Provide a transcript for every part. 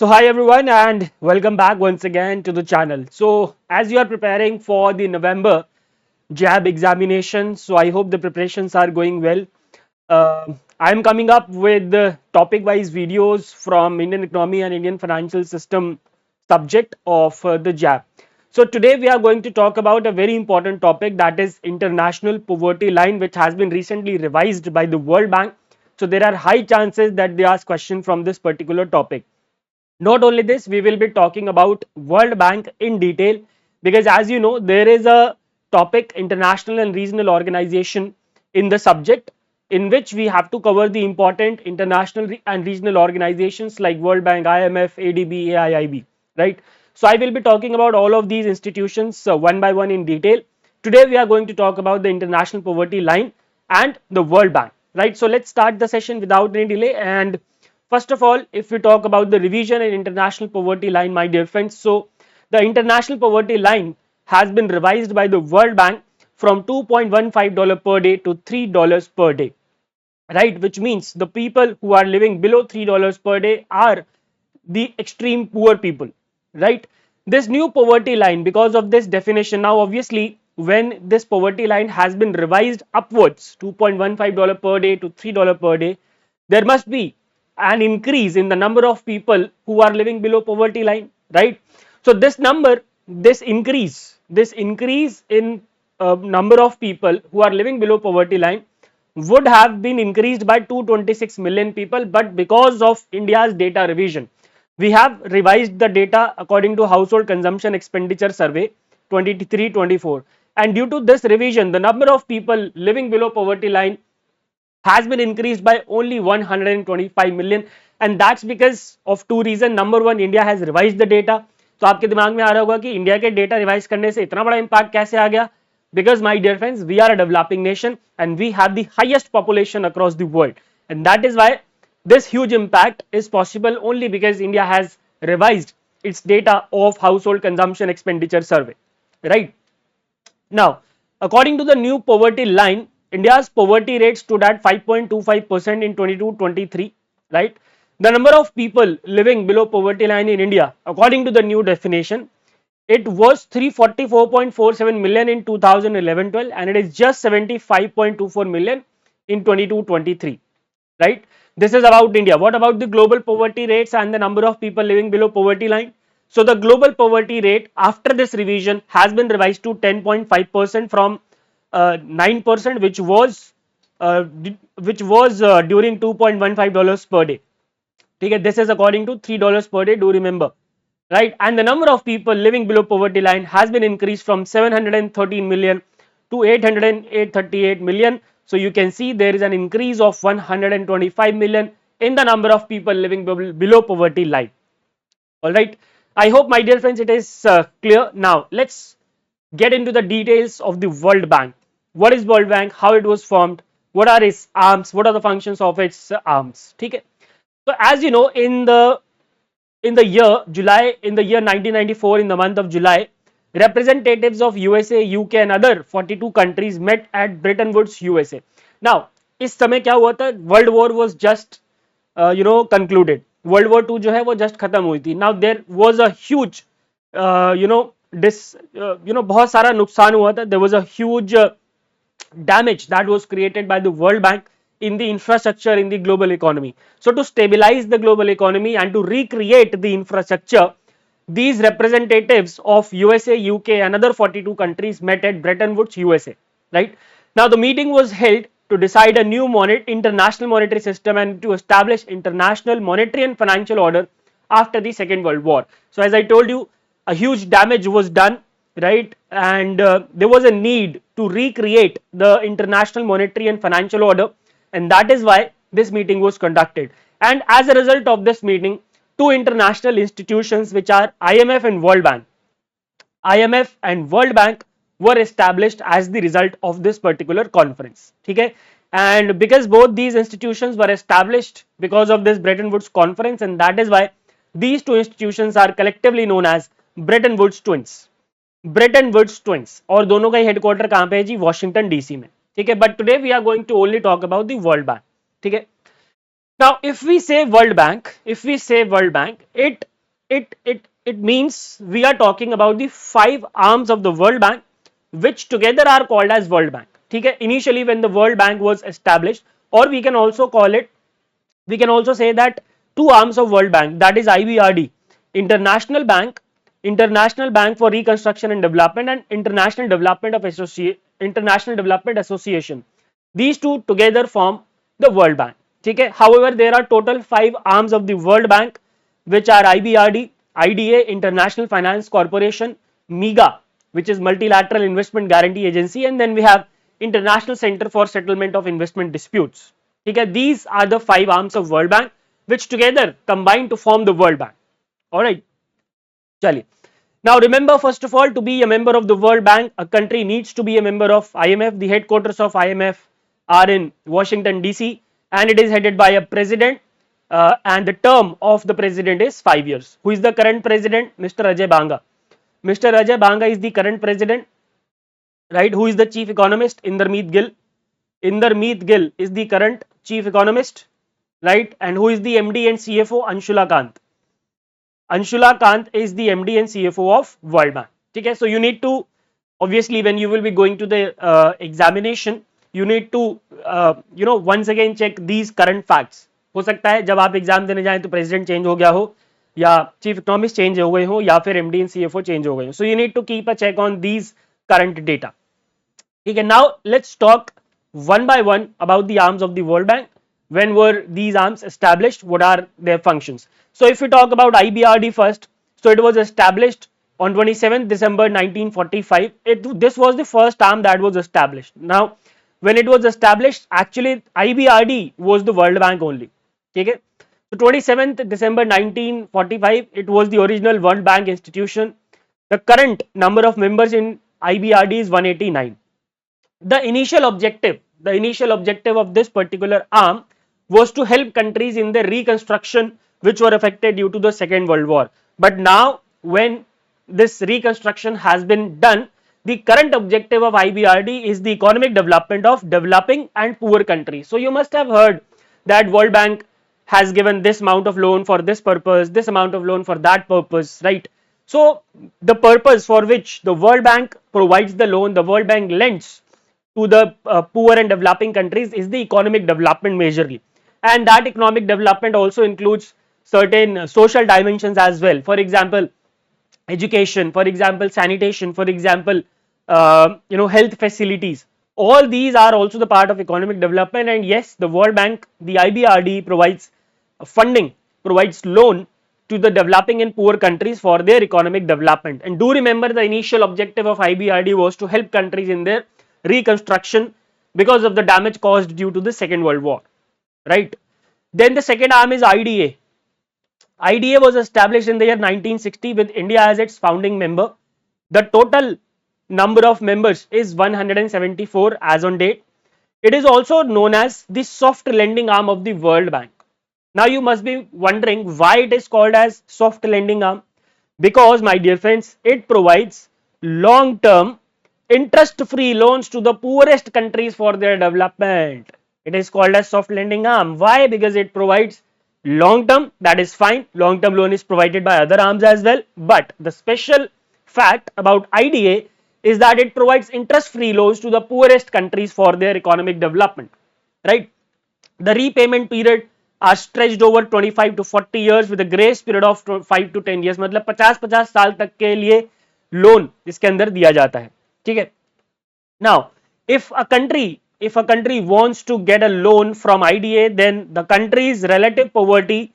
So hi everyone and welcome back once again to the channel. So as you are preparing for the November JAIIB examination, so I hope the preparations are going well. I am coming up with the topic wise videos from Indian economy and Indian financial system subject of the JAIIB. So today we are going to talk about a very important topic, that is international poverty line, which has been recently revised by the World Bank. So there are high chances that they ask question from this particular topic. Not only this, we will be talking about World Bank in detail, because as you know there is a topic international and regional organization in the subject, in which we have to cover the important international and regional organizations like World Bank, IMF, ADB, AIIB, right? So I will be talking about all of these institutions one by one in detail. Today we are going to talk about the international poverty line and the World Bank, right? So let's start the session without any delay. And first of all, if we talk about the revision in international poverty line, my dear friends, so the international poverty line has been revised by the World Bank from $2.15 per day to $3 per day, right? Which means the people who are living below $3 per day are the extreme poor people, right? This new poverty line, because of this definition, now obviously when this poverty line has been revised upwards, $2.15 per day to $3 per day, there must be an increase in the number of people who are living below poverty line, right? So this number, this increase in number of people who are living below poverty line would have been increased by 226 million people, but because of India's data revision, we have revised the data according to household consumption expenditure survey 23-24, and due to this revision the number of people living below poverty line has been increased by only 125 million, and that's because of two reasons. Number one, India has revised the data. तो आपके दिमाग में आ रहा होगा कि India के data revise करने से इतना बड़ा इम्पैक्ट कैसे आ गया? Because my dear friends, we are a developing nation and we have the highest population across the world, and that is why this huge impact is possible only because India has revised its data of household consumption expenditure survey, right? Now, according to the new poverty line, India's poverty rate stood at 5.25% in 22-23, right? The number of people living below poverty line in India, according to the new definition, it was 344.47 million in 2011-12, and it is just 75.24 million in 22-23, right? This is about India. What about the global poverty rates and the number of people living below poverty line? So the global poverty rate after this revision has been revised to 10.5% from 9%, which was during $2.15 per day. Okay, this is according to $3 per day, do remember, right? And the number of people living below poverty line has been increased from 713 million to 838 million. So you can see there is an increase of 125 million in the number of people living below poverty line. All right, I hope my dear friends it is clear. Now let's get into the details of the World Bank. What is World Bank, how it was formed, what are its arms, what are the functions of its arms? Okay, so as you know, in the year 1994, in the month of July, representatives of USA, UK and other 42 countries met at Bretton Woods, USA. Now इस समय क्या हुआ था? World war was just concluded. World war 2 जो है वो just खत्म हुई थी. Now there was a huge बहुत सारा नुकसान हुआ था. There was a huge damage that was created by the World Bank in the infrastructure in the global economy. So to stabilize the global economy and to recreate the infrastructure, these representatives of USA, UK and other 42 countries met at Bretton Woods, USA, right? Now the meeting was held to decide a new international monetary system and to establish international monetary and financial order after the Second World War. So as I told you, a huge damage was done, right? And there was a need to recreate the international monetary and financial order, and that is why this meeting was conducted. And as a result of this meeting, two international institutions, which are IMF and World Bank, were established as the result of this particular conference. Okay, and because both these institutions were established because of this Bretton Woods conference, and that is why these two institutions are collectively known as Bretton Woods twins. Bretton Woods twins, और दोनों का headquarter कहां पे है जी? Washington DC में. ठीक है, but today we are going to only talk about the world bank. ठीक है, now if we say world bank, it it means we are talking about the five arms of the World Bank, which together are called as World Bank. Okay, initially when the World Bank was established, or we can also call it, we can also say that two arms of World Bank, that is IBRD, International Bank, International Bank for Reconstruction and Development, and International Development Association. These two together form the World Bank. Okay. However, there are total five arms of the World Bank, which are IBRD, IDA, International Finance Corporation, MIGA, which is Multilateral Investment Guarantee Agency, and then we have International Center for Settlement of Investment Disputes. Okay, these are the five arms of World Bank, which together combine to form the World Bank. All right, chaliye. Now remember, first of all, to be a member of the World Bank, a country needs to be a member of IMF. The headquarters of IMF are in Washington DC, and it is headed by a president, and the term of the president is 5 years. Who is the current president? Mr. Ajay Banga. Mr. Ajay Banga is the current president, right? Who is the chief economist? Indermeet Gill. Indermeet Gill is the current chief economist, right? And who is the MD and CFO? Anshula Kant. Anshula Kant is the MD and CFO of World Bank. Okay, so you need to, obviously when you will be going to the examination, you need to once again check these current facts. हो सकता है जब आप exam देने जाएं तो president change हो गया हो, या चीफ इकोनॉमिस्ट चेंज हो गए हो, या फिर एमडी एंड सीएफओ चेंज हो गए हो. So you need to keep a check on these current data. ठीक है, now let's talk one by one about the arms of the World Bank. When were these arms established? What are their functions? So if we talk about IBRD first, so it was established on 27th December 1945. This was the first arm that was established. Now, when it was established, actually IBRD was the World Bank only. Okay, so 27th December 1945, it was the original World Bank institution. The current number of members in IBRD is 189. The initial objective of this particular arm was to help countries in their reconstruction which were affected due to the Second World War. But now when this reconstruction has been done, the current objective of IBRD is the economic development of developing and poor countries. So you must have heard that World Bank has given this amount of loan for this purpose, this amount of loan for that purpose, right? So the purpose for which the World Bank provides the loan, the World Bank lends to the poor and developing countries, is the economic development majorly, and that economic development also includes certain social dimensions as well. For example, education, for example sanitation, for example health facilities. All these are also the part of economic development, and yes, the World Bank, the IBRD, provides funding, provides loan to the developing and poor countries for their economic development. And do remember, the initial objective of IBRD was to help countries in their reconstruction because of the damage caused due to the Second World War, right? Then the second arm is IDA. IDA was established in the year 1960 with India as its founding member. The total number of members is 174 as on date. It is also known as the soft lending arm of the World Bank. Now you must be wondering why it is called as soft lending arm. Because, my dear friends, it provides long term interest free loans to the poorest countries for their development. It is called as soft lending arm. Why? Because it provides long term. That is fine, long term loan is provided by other arms as well, but the special fact about IDA is that it provides interest free loans to the poorest countries for their economic development, right? The repayment period are stretched over 25 to 40 years with a grace period of 5 to 10 years. मतलब 50 साल तक के लिए loan इसके अंदर दिया जाता है. ठीक है. Now, if a country wants to get a loan from IDA, then the country's relative poverty,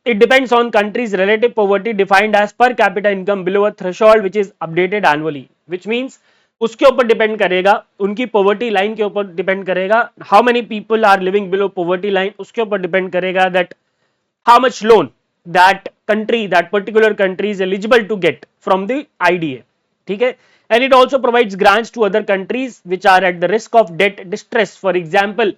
it depends on country's relative poverty defined as per capita income below a threshold which is updated annually, which means उसके ऊपर depend करेगा, उनकी poverty line के ऊपर depend करेगा, how many people are living below poverty line, उसके ऊपर depend करेगा that how much loan that country, that particular country is eligible to get from the IDA. ठीक है. And it also provides grants to other countries which are at the risk of debt distress. For example,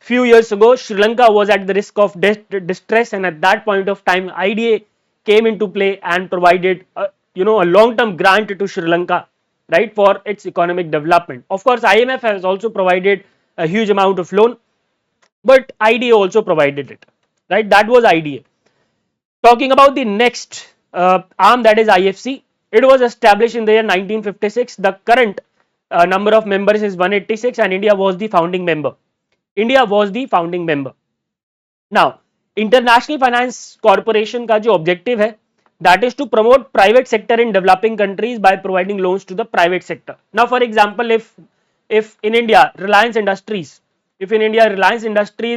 few years ago Sri Lanka was at the risk of debt distress, and at that point of time IDA came into play and provided a long term grant to Sri Lanka, right, for its economic development. Of course, IMF has also provided a huge amount of loan, but IDA also provided it, right? That was IDA. Talking about the next arm, that is IFC. It was established in the year 1956. The current number of members is 186 and India was the founding member. India was the founding member. Now, International Finance Corporation का जो objective है, that is to promote private sector in developing countries by providing loans to the private sector. Now, for example, if in India Reliance Industries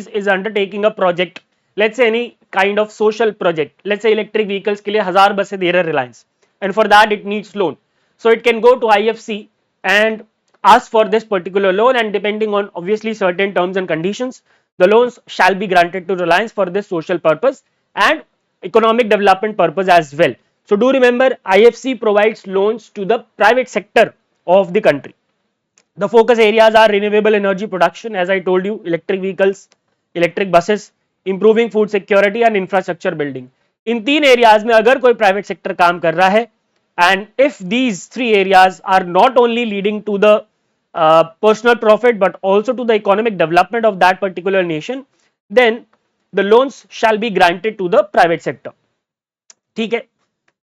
is undertaking a project, let's say any kind of social project, let's say electric vehicles के लिए 1000 बसें दे रहा है Reliance, and for that it needs loan, so it can go to IFC and ask for this particular loan, and depending on obviously certain terms and conditions, the loans shall be granted to Reliance for this social purpose and economic development purpose as well. So do remember, IFC provides loans to the private sector of the country. The focus areas are renewable energy production, as I told you, electric vehicles, electric buses, improving food security and infrastructure building. इन तीन areas में अगर कोई private sector काम कर रहा है, and if these three areas are not only leading to the personal profit but also to the economic development of that particular nation, then the loans shall be granted to the private sector. ठीक है.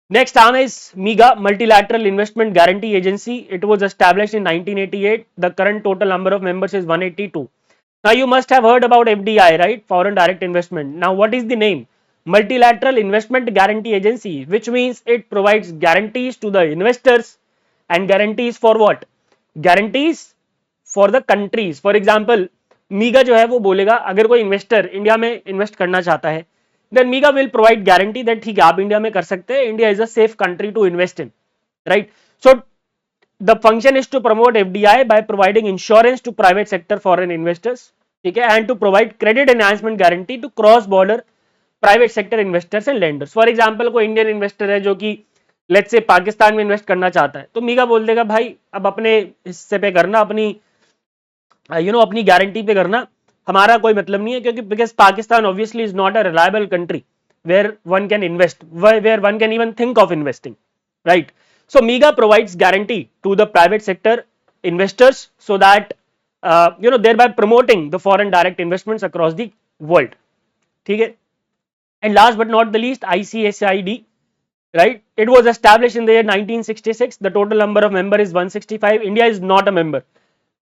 Next arm is MIGA, Multilateral Investment Guarantee Agency. It was established in 1988. The current total number of members is 182. Now you must have heard about FDI, right? Foreign Direct Investment. Now what is the name? Multilateral Investment Guarantee Agency, which means it provides guarantees to the investors, and guarantees for what? Guarantees for the countries. For example, MIGA जो है वो बोलेगा अगर कोई investor India में invest करना चाहता है, then MIGA will provide guarantee that ठीक है आप इंडिया में कर सकते हैं, India is a safe country to invest in, right? So the function is to promote FDI by providing insurance to private sector foreign investors, ठीक है, and to provide credit enhancement guarantee to cross border private sector investors and lenders. For example, कोई Indian investor है जो कि let's say Pakistan में invest करना चाहता है, तो MIGA बोल देगा भाई अब अपने हिस्से पे करना, अपनी अपनी गारंटी पे करना, हमारा कोई मतलब नहीं है, क्योंकि because Pakistan obviously is not a reliable country where one can invest, where one can even think of investing, right? So MIGA provides guarantee to the private sector investors so that thereby promoting the foreign direct investments across the world. ठीक है. And last but not the least, ICSID, right? It was established in the year 1966. The total number of members is 165. India is not a member.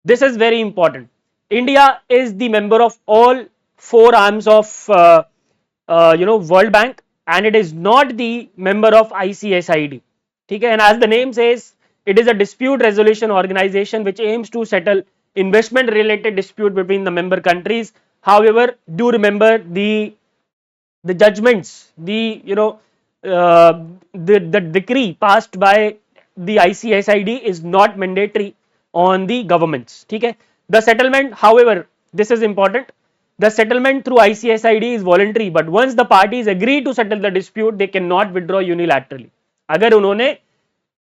This is very important. India is the member of all four arms of World Bank, and it is not the member of ICSID. Okay? And as the name says, it is a dispute resolution organization which aims to settle investment related dispute between the member countries. However, do remember the judgments, the decree passed by the ICSID is not mandatory on the governments. ठीक है. The settlement, however, this is important, the settlement through ICSID is voluntary, but once the parties agree to settle the dispute, they cannot withdraw unilaterally. अगर उन्होंने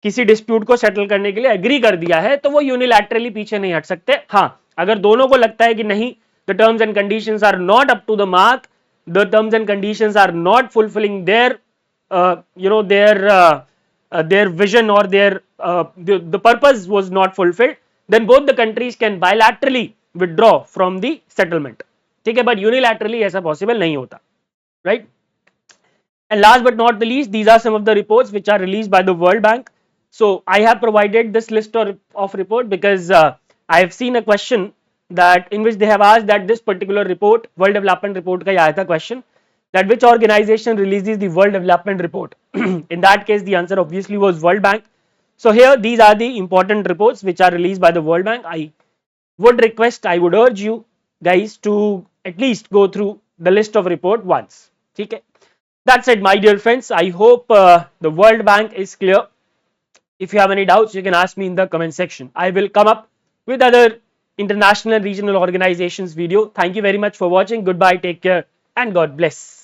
किसी dispute को settle करने के लिए agree कर दिया है तो वो यूनिलैटरली पीछे नहीं हट सकते. हाँ, अगर दोनों को लगता है कि नहीं, the terms and conditions are not up to the mark, the terms and conditions are not fulfilling their vision or the purpose was not fulfilled, then both the countries can bilaterally withdraw from the settlement. ठीक है, but unilaterally ऐसा possible नहीं होता, right? And last but not the least, these are some of the reports which are released by the World Bank. So I have provided this list of report because I have seen a question that in which they have asked that this particular report, World Development Report का आया था question, that which organization releases the World Development Report. In that case, the answer obviously was World Bank. So here, these are the important reports which are released by the World Bank. I would urge you guys to at least go through the list of report once. Okay. That's it, my dear friends. I hope the World Bank is clear. If you have any doubts, you can ask me in the comment section. I will come up with other international and regional organizations video. Thank you very much for watching. Goodbye, take care, and God bless.